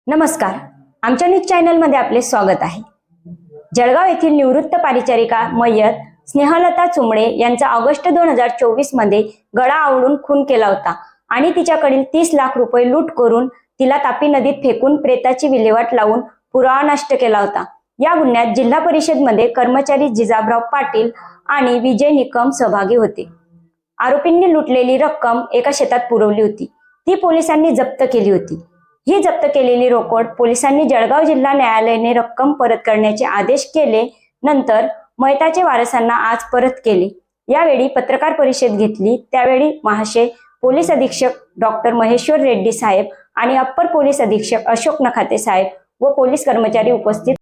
नमस्कार, आमच्या न्यूज चॅनलमध्ये आपले स्वागत आहे। जळगाव येथील निवृत्त परिचारिका मयत स्नेहलता चुंबडे यांचा ऑगस्ट 2024 मध्ये गळा आवळून खून केला होता आणि तिच्याकडील 30 लाख रुपये लूट करून तिला तापी नदीत फेकून प्रेताची विल्हेवाट लावून पुरावा नष्ट केला होता। या गुन्ह्यात जिल्हा परिषदमध्ये कर्मचारी जिजाबराव पाटील आणि विजय निकम सहभागी होते। आरोपींनी लुटलेली रक्कम एका शेतात पुरवली होती, ती पोलिसांनी जप्त केली होती। ही जप्त केलेली रोकड पोलिसांनी जळगाव जिल्हा न्यायालयाने रक्कम परत करण्याचे आदेश केले। नंतर मयताचे वारसांना आज परत केले। यावेळी पत्रकार परिषद घेतली, त्यावेळी महाशय पोलीस अधीक्षक डॉक्टर महेश्वर रेड्डी साहेब आणि अप्पर पोलीस अधीक्षक अशोक नखाते साहेब व पोलीस कर्मचारी उपस्थित।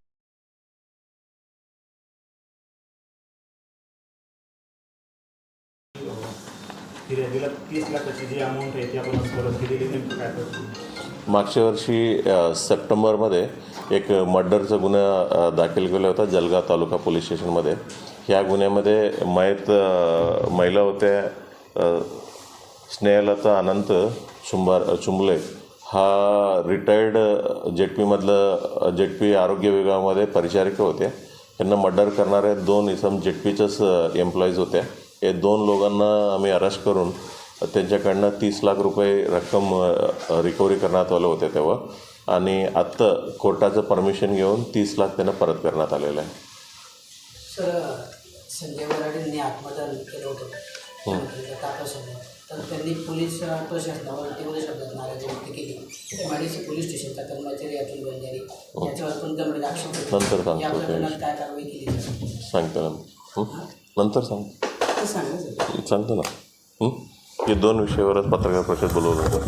फिर्यादीला 30 लाखाची जी अमाऊंट आहे ती आपण परत केलेली नेमकं काय करतो? मागच्या वर्षी सप्टेंबरमध्ये एक मर्डरचा गुन्हा दाखल केला होता जळगाव तालुका पोलीस स्टेशनमध्ये। ह्या गुन्ह्यामध्ये महिला होत्या स्नेहलता अनंत चुंबले। हा रिटायर्ड जेडपीमधलं जेडपी आरोग्य विभागामध्ये परिचारिका होत्या। त्यांना मर्डर करणारे 2 इसम जेडपीच्याच एम्प्लॉईज होत्या। हे 2 लोकांना आम्ही अरेस्ट करून त्यांच्याकडनं 30 लाख रुपये रक्कम रिकव्हरी करण्यात आलं होतं तेव्हा, आणि आत्ता कोर्टाचं परमिशन घेऊन 30 लाख त्यांना परत करण्यात आलेलं आहे। सर, संजय वराडेंनी आत्मदान केलं होतं तर त्यांनी पोलीस प्रशासनावर तेवढ्या शब्दात नाराजी व्यक्त केली। माडीची पोलीस स्टेशनचा कर्मचारी अतुल बंजारी याच्यावर पण गंभीर आक्षेप नंतर सांगतो, या प्रकरणात काय कारवाई केली सांगतो ना, नंतर सांगतो ना। हे 2 विषयावरच पत्रकार परिषद बोलवलं होतं।